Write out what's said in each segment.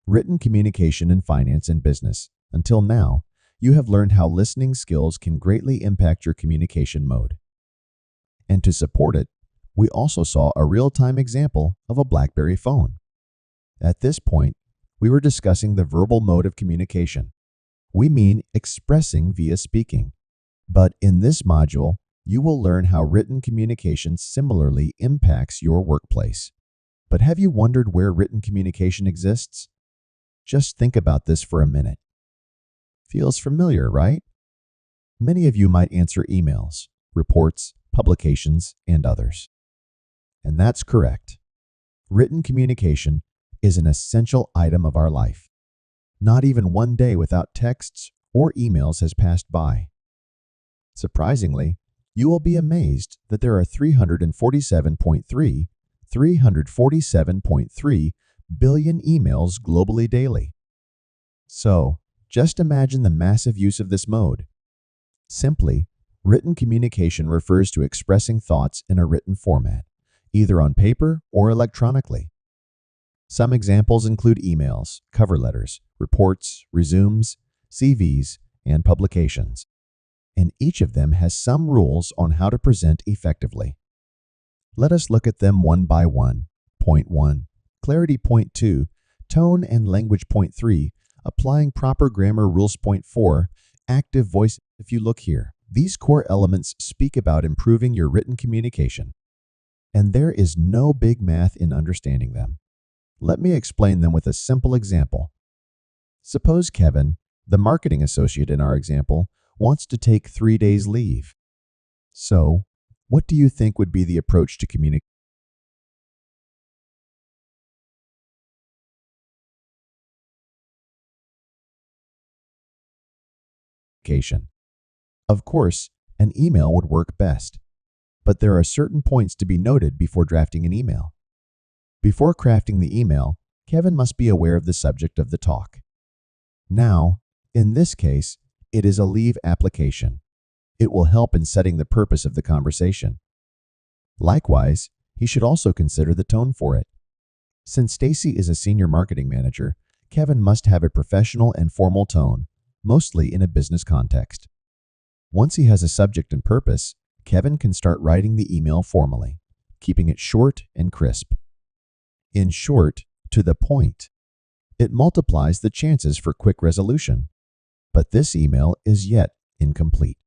Written communication in finance and business. Until now, you have learned how listening skills can greatly impact your communication mode. And to support it, we also saw a real-time example of a BlackBerry phone. At this point, we were discussing the verbal mode of communication. We mean expressing via speaking. But in this module, you will learn how written communication similarly impacts your workplace. But have you wondered where written communication exists? Just think about this for a minute. Feels familiar, right? Many of you might answer emails, reports, publications, and others. And that's correct. Written communication is an essential item of our life. Not even one day without texts or emails has passed by. Surprisingly, you will be amazed that there are 347.3 billion emails globally daily. So, just imagine the massive use of this mode. Simply, written communication refers to expressing thoughts in a written format, either on paper or electronically. Some examples include emails, cover letters, reports, resumes, CVs, and publications. And each of them has some rules on how to present effectively. Let us look at them one by one. Point 1. Clarity. Point 2. Tone and language. Point 3. Applying proper grammar rules. Point 4. Active voice. If you look here, these core elements speak about improving your written communication. And there is no big math in understanding them. Let me explain them with a simple example. Suppose Kevin, the marketing associate in our example, wants to take 3 days leave. So, what do you think would be the approach to communication? Of course, an email would work best. But there are certain points to be noted before drafting an email. Before crafting the email, Kevin must be aware of the subject of the talk. Now, in this case, it is a leave application. It will help in setting the purpose of the conversation. Likewise, he should also consider the tone for it. Since Stacy is a senior marketing manager, Kevin must have a professional and formal tone, mostly in a business context. Once he has a subject and purpose, Kevin can start writing the email formally, keeping it short and crisp. In short, to the point. It multiplies the chances for quick resolution. But this email is yet incomplete.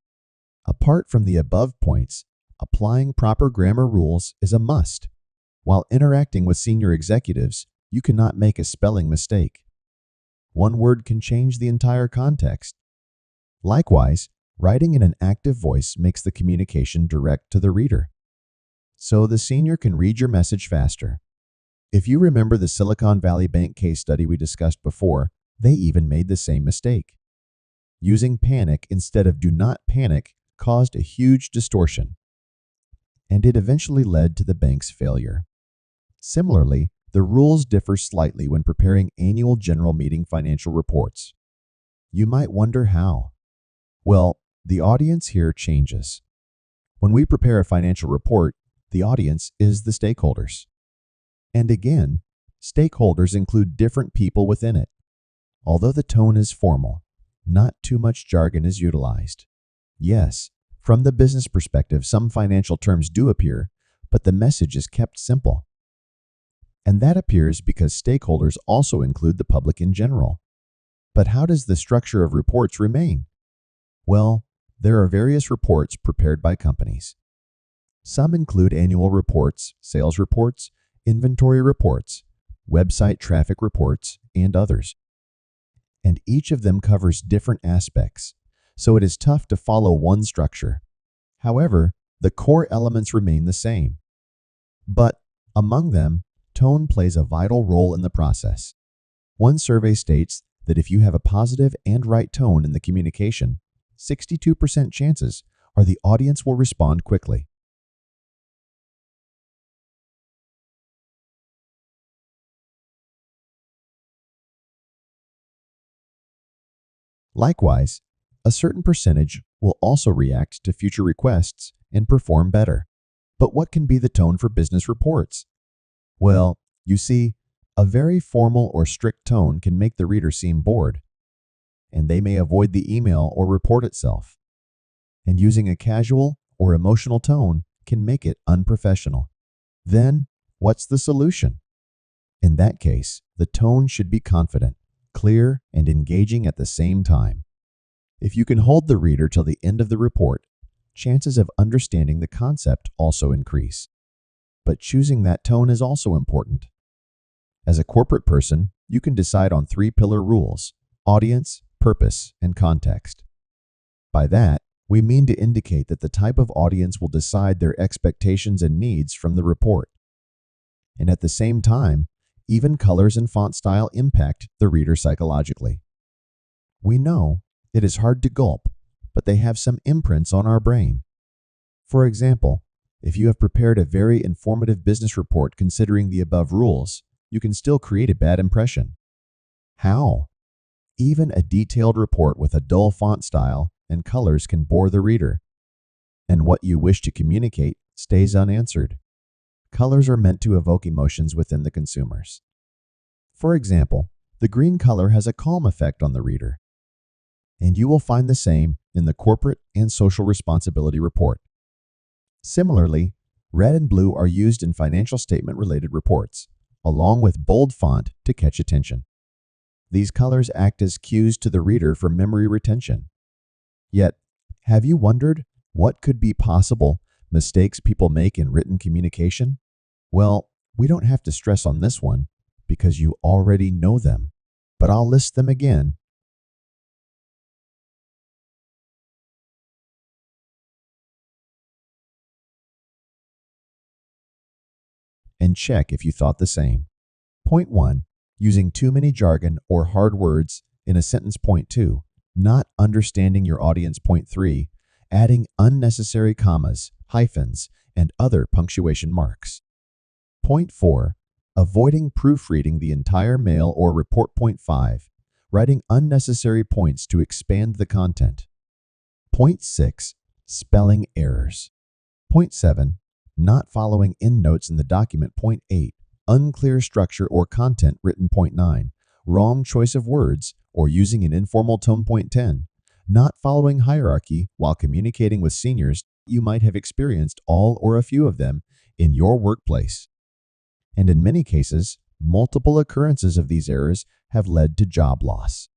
Apart from the above points, applying proper grammar rules is a must. While interacting with senior executives, you cannot make a spelling mistake. One word can change the entire context. Likewise, writing in an active voice makes the communication direct to the reader, so the senior can read your message faster. If you remember the Silicon Valley Bank case study we discussed before, they even made the same mistake. Using panic instead of do not panic caused a huge distortion, and it eventually led to the bank's failure. Similarly, the rules differ slightly when preparing annual general meeting financial reports. You might wonder how. Well, the audience here changes. When we prepare a financial report, the audience is the stakeholders. And again, stakeholders include different people within it. Although the tone is formal, not too much jargon is utilized. Yes, from the business perspective, some financial terms do appear, but the message is kept simple. And that appears because stakeholders also include the public in general. But how does the structure of reports remain? Well, there are various reports prepared by companies. Some include annual reports, sales reports, inventory reports, website traffic reports, and others. And each of them covers different aspects, so it is tough to follow one structure. However, the core elements remain the same. But among them, tone plays a vital role in the process. One survey states that if you have a positive and right tone in the communication, 62% chances are the audience will respond quickly. Likewise, a certain percentage will also react to future requests and perform better. But what can be the tone for business reports? Well, you see, A very formal or strict tone can make the reader seem bored, and they may avoid the email or report itself. And using a casual or emotional tone can make it unprofessional. Then, what's the solution? In that case, the tone should be confident, clear, and engaging at the same time. If you can hold the reader till the end of the report, chances of understanding the concept also increase. But choosing that tone is also important. As a corporate person, you can decide on 3-pillar rules: audience, purpose, and context. By that, we mean to indicate that the type of audience will decide their expectations and needs from the report. And at the same time, even colors and font style impact the reader psychologically. We know it is hard to gulp, but they have some imprints on our brain. For example, if you have prepared a very informative business report considering the above rules, you can still create a bad impression. How? Even a detailed report with a dull font style and colors can bore the reader, and what you wish to communicate stays unanswered. Colors are meant to evoke emotions within the consumers. For example, the green color has a calm effect on the reader, and you will find the same in the corporate and social responsibility report. Similarly, red and blue are used in financial statement-related reports, along with bold font to catch attention. These colors act as cues to the reader for memory retention. Yet, have you wondered what could be possible mistakes people make in written communication? Well, we don't have to stress on this one because you already know them, but I'll list them again. And check if you thought the same. Point 1. Using too many jargon or hard words in a sentence. Point 2. Not understanding your audience. Point 3. Adding unnecessary commas, hyphens, and other punctuation marks. Point 4. Avoiding proofreading the entire mail or report. Point 5. Writing unnecessary points to expand the content. Point 6. Spelling errors. Point 7. Not following endnotes in the document. Point 8. Unclear structure or content written. Point 9. Wrong choice of words or using an informal tone. Point 10. Not following hierarchy while communicating with seniors. You might have experienced all or a few of them in your workplace. And in many cases, multiple occurrences of these errors have led to job loss.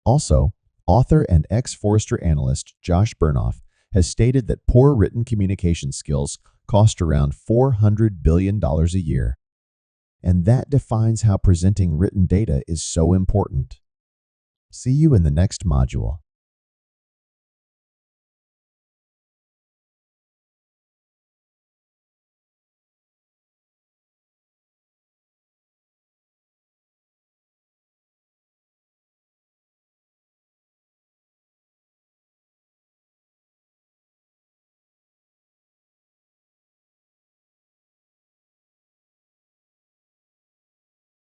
Also, author and ex-Forrester analyst Josh Bernoff has stated that poor written communication skills cost around $400 billion a year. And that defines how presenting written data is so important. See you in the next module.